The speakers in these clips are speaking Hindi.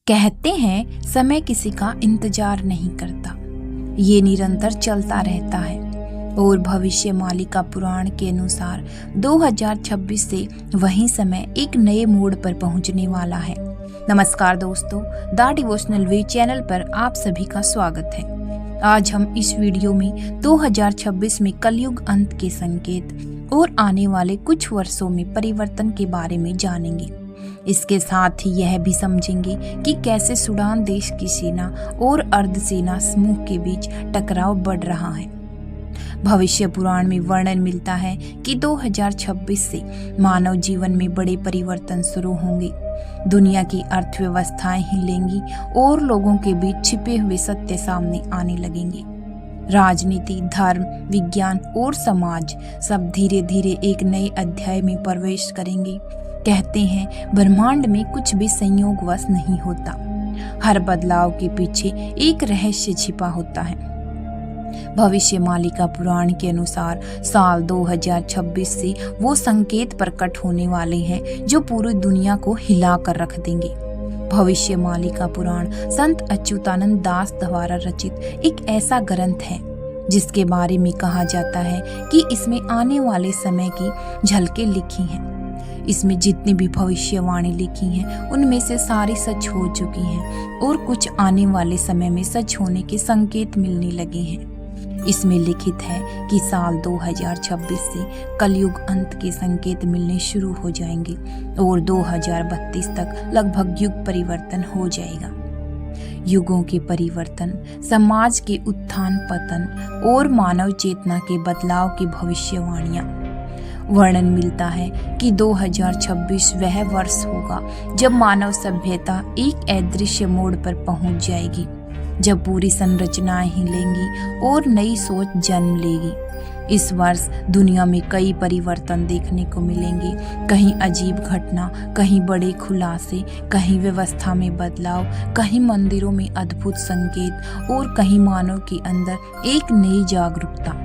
कहते हैं समय किसी का इंतजार नहीं करता, ये निरंतर चलता रहता है। और भविष्य मालिका पुराण के अनुसार 2026 से वही समय एक नए मोड़ पर पहुंचने वाला है। नमस्कार दोस्तों, द डिवोशनल वे चैनल पर आप सभी का स्वागत है। आज हम इस वीडियो में 2026 में कलयुग अंत के संकेत और आने वाले कुछ वर्षों में परिवर्तन के बारे में जानेंगे। इसके साथ ही यह भी समझेंगे कि कैसे सूडान देश की सेना और अर्धसेना समूह के बीच टकराव बढ़ रहा है। भविष्य पुराण में वर्णन मिलता है कि 2026 से मानव जीवन में बड़े परिवर्तन शुरू होंगे। दुनिया की अर्थव्यवस्थाएं हिलेंगी और लोगों के बीच छिपे हुए सत्य सामने आने लगेंगे। राजनीति, धर्म, विज्ञान और समाज सब धीरे धीरे एक नए अध्याय में प्रवेश करेंगे। कहते हैं ब्रह्मांड में कुछ भी संयोगवश नहीं होता, हर बदलाव के पीछे एक रहस्य छिपा होता है। भविष्य मालिका पुराण के अनुसार साल 2026 से वो संकेत प्रकट होने वाले हैं जो पूरी दुनिया को हिला कर रख देंगे। भविष्य मालिका पुराण संत अच्युतानंद दास द्वारा रचित एक ऐसा ग्रंथ है जिसके बारे में कहा जाता है कि इसमें आने वाले समय की झलकें लिखी हैं। इसमें जितनी भी भविष्यवाणी लिखी हैं उनमें से सारी सच हो चुकी हैं और कुछ आने वाले समय में सच होने के संकेत मिलने लगे हैं। इसमें लिखित है कि साल 2026 से कलयुग अंत के संकेत मिलने शुरू हो जाएंगे और 2032 तक लगभग युग परिवर्तन हो जाएगा। युगों के परिवर्तन, समाज के उत्थान पतन और मानव चेतना के बदलाव की भविष्यवाणियां। वर्णन मिलता है कि 2026 वह वर्ष होगा जब मानव सभ्यता एक अदृश्य मोड़ पर पहुंच जाएगी, जब पूरी संरचनाएं हिलेंगी और नई सोच जन्म लेगी। इस वर्ष दुनिया में कई परिवर्तन देखने को मिलेंगे, कहीं अजीब घटना, कहीं बड़े खुलासे, कहीं व्यवस्था में बदलाव, कहीं मंदिरों में अद्भुत संकेत और कहीं मानव के अंदर एक नई जागरूकता।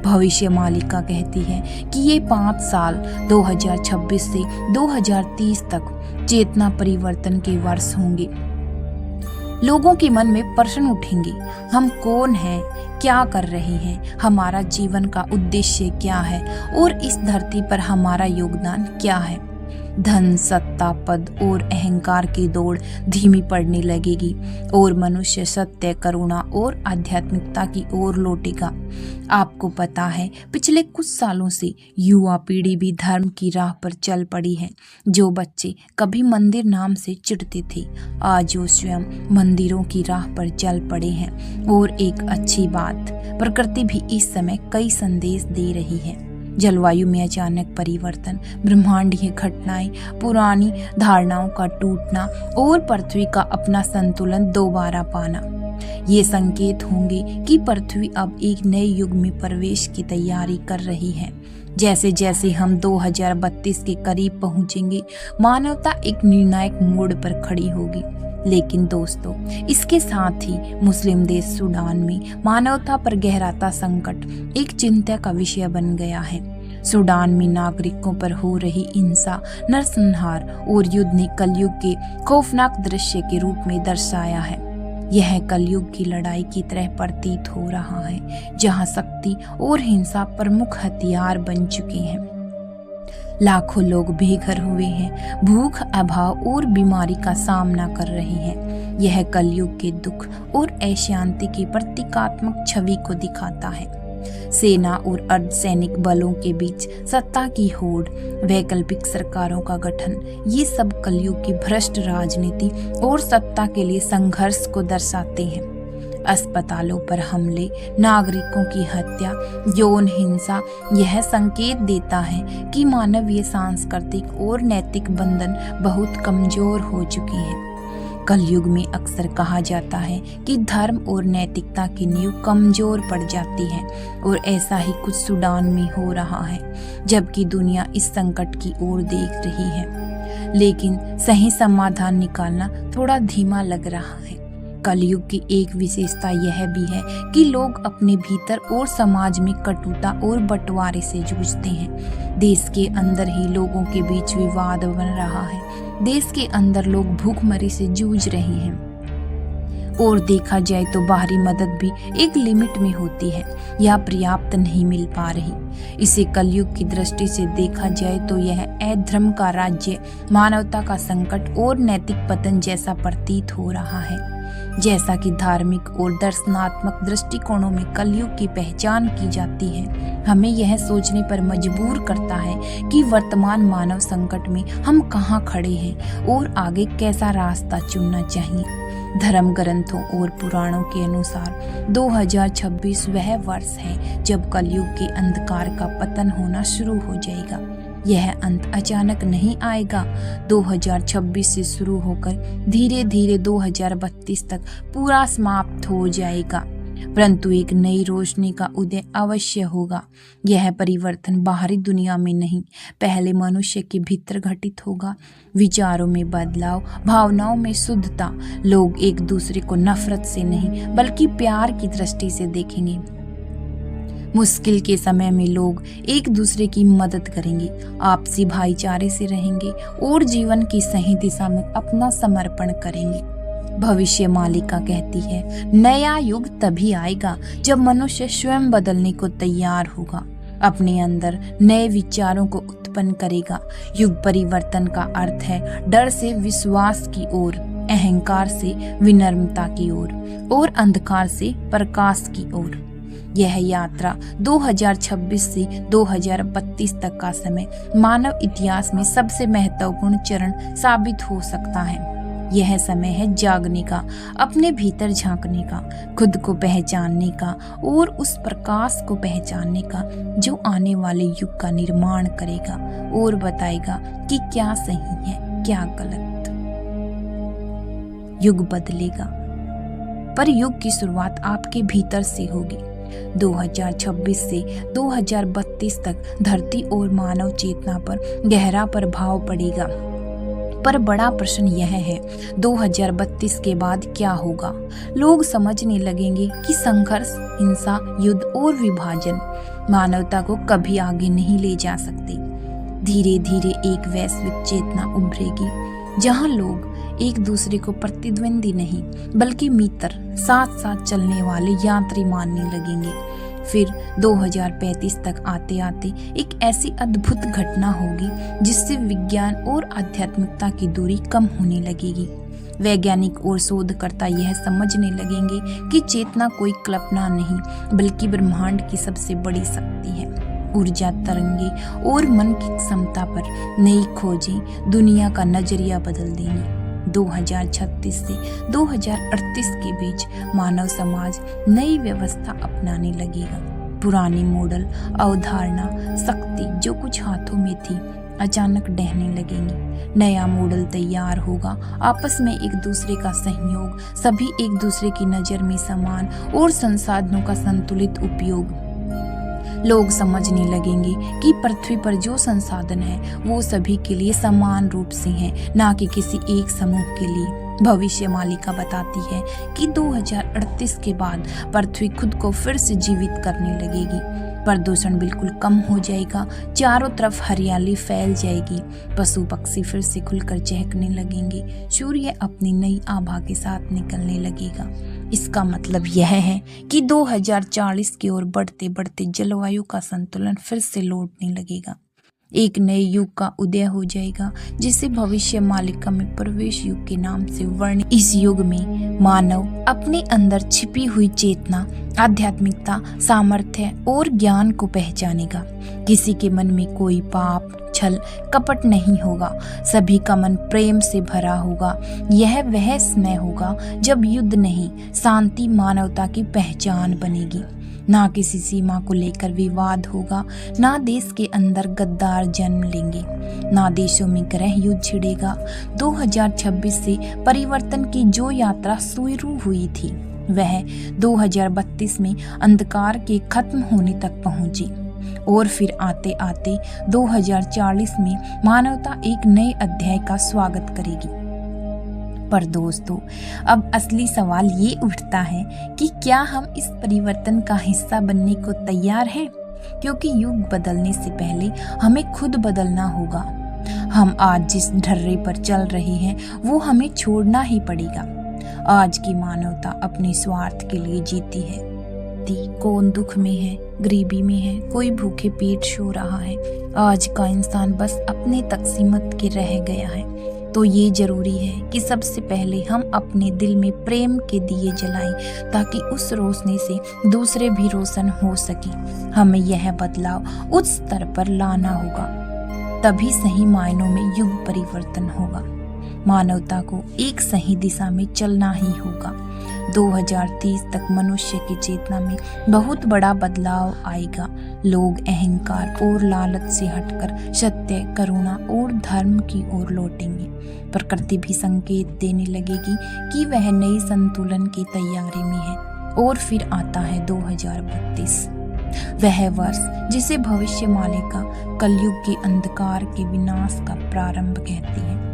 भविष्य मालिका कहती है कि ये 5 साल 2026 से 2030 तक चेतना परिवर्तन के वर्ष होंगे। लोगों के मन में प्रश्न उठेंगे, हम कौन हैं, क्या कर रहे हैं, हमारा जीवन का उद्देश्य क्या है और इस धरती पर हमारा योगदान क्या है। धन, सत्ता, पद और अहंकार की दौड़ धीमी पड़ने लगेगी और मनुष्य सत्य, करुणा और आध्यात्मिकता की ओर लौटेगा। आपको पता है पिछले कुछ सालों से युवा पीढ़ी भी धर्म की राह पर चल पड़ी है। जो बच्चे कभी मंदिर नाम से चिढ़ते थे, आज वो स्वयं मंदिरों की राह पर चल पड़े हैं। और एक अच्छी बात, प्रकृति भी इस समय कई संदेश दे रही है। जलवायु में अचानक परिवर्तन, ब्रह्मांडीय घटनाएं, पुरानी धारणाओं का टूटना और पृथ्वी का अपना संतुलन दोबारा पाना, ये संकेत होंगे कि पृथ्वी अब एक नए युग में प्रवेश की तैयारी कर रही है। जैसे जैसे हम 2032 के करीब पहुंचेंगे, मानवता एक निर्णायक मोड़ पर खड़ी होगी। लेकिन दोस्तों, इसके साथ ही मुस्लिम देश सूडान में मानवता पर गहराता संकट एक चिंता का विषय बन गया है। सूडान में नागरिकों पर हो रही हिंसा, नरसंहार और युद्ध ने कलयुग के खौफनाक दृश्य के रूप में दर्शाया है। यह कलयुग की लड़ाई की तरह प्रतीत हो रहा है, जहां शक्ति और हिंसा प्रमुख हथियार बन चुके हैं। लाखों लोग बेघर हुए हैं, भूख, अभाव और बीमारी का सामना कर रहे हैं। यह कलयुग के दुख और अशांति की प्रतीकात्मक छवि को दिखाता है। सेना और अर्धसैनिक बलों के बीच सत्ता की होड़, वैकल्पिक सरकारों का गठन, ये सब कलयुग की भ्रष्ट राजनीति और सत्ता के लिए संघर्ष को दर्शाते हैं। अस्पतालों पर हमले, नागरिकों की हत्या, यौन हिंसा, यह संकेत देता है कि मानवीय, सांस्कृतिक और नैतिक बंधन बहुत कमजोर हो चुके हैं। कलयुग में अक्सर कहा जाता है कि धर्म और नैतिकता की नींव कमजोर पड़ जाती है और ऐसा ही कुछ सूडान में हो रहा है, जबकि दुनिया इस संकट की ओर देख रही है। लेकिन सही समाधान निकालना थोड़ा धीमा लग रहा है। कलयुग की एक विशेषता यह भी है कि लोग अपने भीतर और समाज में कटुता और बंटवारे से जूझते हैं। देश के अंदर ही लोगों के बीच विवाद बन रहा है देश के अंदर लोग भूखमरी से जूझ रहे हैं। और देखा जाए तो बाहरी मदद भी एक लिमिट में होती है या पर्याप्त नहीं मिल पा रही। इसे कलयुग की दृष्टि से देखा जाए तो यह अधर्म का राज्य, मानवता का संकट और नैतिक पतन जैसा प्रतीत हो रहा है। जैसा कि धार्मिक और दर्शनात्मक दृष्टिकोणों में कलयुग की पहचान की जाती है, हमें यह सोचने पर मजबूर करता है कि वर्तमान मानव संकट में हम कहाँ खड़े हैं और आगे कैसा रास्ता चुनना चाहिए। धर्म ग्रंथों और पुराणों के अनुसार 2026 वह वर्ष है जब कलयुग के अंधकार का पतन होना शुरू हो जाएगा। यह अंत अचानक नहीं आएगा। 2026 से शुरू होकर धीरे धीरे 2032 तक पूरा समाप्त हो जाएगा, परंतु एक नई रोशनी का उदय अवश्य होगा। यह परिवर्तन बाहरी दुनिया में नहीं, पहले मनुष्य के भीतर घटित होगा। विचारों में बदलाव, भावनाओं में शुद्धता। लोग एक दूसरे को नफरत से नहीं बल्कि प्यार की दृष्टि से देखेंगे। मुश्किल के समय में लोग एक दूसरे की मदद करेंगे, आपसी भाईचारे से रहेंगे और जीवन की सही दिशा में अपना समर्पण करेंगे। भविष्य मालिका कहती है, नया युग तभी आएगा जब मनुष्य स्वयं बदलने को तैयार होगा, अपने अंदर नए विचारों को उत्पन्न करेगा। युग परिवर्तन का अर्थ है डर से विश्वास की ओर, अहंकार से विनम्रता की ओर और अंधकार से प्रकाश की ओर। यह यात्रा 2026 से 2032 तक का समय मानव इतिहास में सबसे महत्वपूर्ण चरण साबित हो सकता है। यह समय है जागने का, अपने भीतर झांकने का, खुद को पहचानने का और उस प्रकाश को पहचानने का जो आने वाले युग का निर्माण करेगा और बताएगा कि क्या सही है क्या गलत। युग बदलेगा, पर युग की शुरुआत आपके भीतर से होगी। 2026 से 2032 तक धरती और मानव चेतना पर गहरा प्रभाव पड़ेगा। पर बड़ा प्रश्न यह है, 2032 के बाद क्या होगा? लोग समझने लगेंगे कि संघर्ष, हिंसा, युद्ध और विभाजन मानवता को कभी आगे नहीं ले जा सकते। धीरे धीरे एक वैश्विक चेतना उभरेगी जहां लोग एक दूसरे को प्रतिद्वंदी नहीं बल्कि मित्र, साथ साथ चलने वाले यात्री मानने लगेंगे। फिर 2035 तक आते आते एक ऐसी अद्भुत घटना होगी जिससे विज्ञान और आध्यात्मिकता की दूरी कम होने लगेगी। वैज्ञानिक और शोधकर्ता यह समझने लगेंगे कि चेतना कोई कल्पना नहीं बल्कि ब्रह्मांड की सबसे बड़ी शक्ति है। ऊर्जा तरंगे और मन की क्षमता पर नई खोजें दुनिया का नजरिया बदल देंगी। 2036 से 2038 के बीच मानव समाज नई व्यवस्था अपनाने लगेगा। पुरानी मॉडल, अवधारणा, शक्ति जो कुछ हाथों में थी अचानक ढहने लगेंगी। नया मॉडल तैयार होगा, आपस में एक दूसरे का सहयोग, सभी एक दूसरे की नज़र में समान और संसाधनों का संतुलित उपयोग। लोग समझने लगेंगे कि पृथ्वी पर जो संसाधन है वो सभी के लिए समान रूप से हैं, ना कि किसी एक समूह के लिए। भविष्य मालिका बताती है कि 2038 के बाद पृथ्वी खुद को फिर से जीवित करने लगेगी। प्रदूषण बिल्कुल कम हो जाएगा, चारों तरफ हरियाली फैल जाएगी, पशु पक्षी फिर से खुलकर चहकने लगेंगे, सूर्य अपनी नई आभा के साथ निकलने लगेगा। इसका मतलब यह है कि 2040 की ओर बढ़ते बढ़ते जलवायु का संतुलन फिर से लौटने लगेगा। एक नए युग का उदय हो जाएगा जिसे भविष्य मालिका में प्रवेश युग के नाम से वर्णित। इस युग में मानव अपने अंदर छिपी हुई चेतना, आध्यात्मिकता, सामर्थ्य और ज्ञान को पहचानेगा। किसी के मन में कोई पाप, छल, कपट नहीं होगा, सभी का मन प्रेम से भरा होगा। यह वह समय होगा जब युद्ध नहीं, शांति मानवता की पहचान बनेगी। ना किसी सीमा को लेकर विवाद होगा, ना देश के अंदर गद्दार जन्म लेंगे, ना देशों में ग्रह युद्ध छिड़ेगा। 2026 से परिवर्तन की जो यात्रा शुरू हुई थी वह 2032 में अंधकार के खत्म होने तक पहुंची और फिर आते आते 2040 में मानवता एक नए अध्याय का स्वागत करेगी। पर दोस्तों, अब असली सवाल ये उठता है कि क्या हम इस परिवर्तन का हिस्सा बनने को तैयार हैं? क्योंकि युग बदलने से पहले हमें खुद बदलना होगा। हम आज जिस ढर्रे पर चल रहे हैं वो हमें छोड़ना ही पड़ेगा। आज की मानवता अपने स्वार्थ के लिए जीती है। कौन दुख में है, गरीबी में है, कोई भूखे पेट सो रहा है। आज का इंसान बस अपने तक सीमित के रह गया है। तो ये जरूरी है कि सबसे पहले हम अपने दिल में प्रेम के दिए जलाएं, ताकि उस रोशनी से दूसरे भी रोशन हो सके। हमें यह बदलाव उस स्तर पर लाना होगा, तभी सही मायनों में युग परिवर्तन होगा। मानवता को एक सही दिशा में चलना ही होगा। 2030 तक मनुष्य की चेतना में बहुत बड़ा बदलाव आएगा। लोग अहंकार और लालच से हटकर सत्य, करुणा और धर्म की ओर लौटेंगे। प्रकृति भी संकेत देने लगेगी कि वह नई संतुलन की तैयारी में है। और फिर आता है 2032, वह वर्ष जिसे भविष्य मालिका कलयुग के अंधकार के विनाश का प्रारंभ कहती है।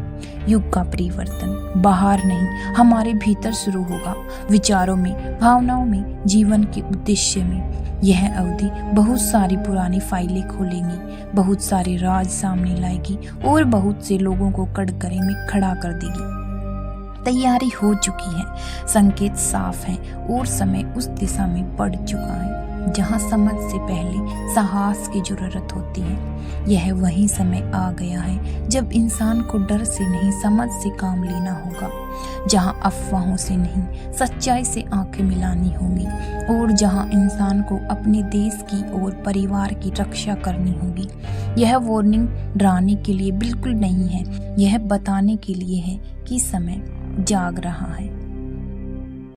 युग का परिवर्तन बाहर नहीं, हमारे भीतर शुरू होगा। विचारों में, भावनाओं में, जीवन के उद्देश्य में। यह अवधि बहुत सारी पुरानी फाइलें खोलेंगी, बहुत सारे राज सामने लाएगी और बहुत से लोगों को कटघरे में खड़ा कर देगी। तैयारी हो चुकी है, संकेत साफ है और समय उस दिशा में बढ़ चुका है जहां समझ से पहले साहस की जरूरत होती है। यह वही समय आ गया है जब इंसान को डर से नहीं, समझ से काम लेना होगा। जहां अफवाहों से नहीं, सच्चाई से आंखें मिलानी होंगी। और जहां इंसान को अपने देश की और परिवार की रक्षा करनी होगी। यह वार्निंग डराने के लिए बिल्कुल नहीं है, यह बताने के लिए है कि समय जाग रहा है।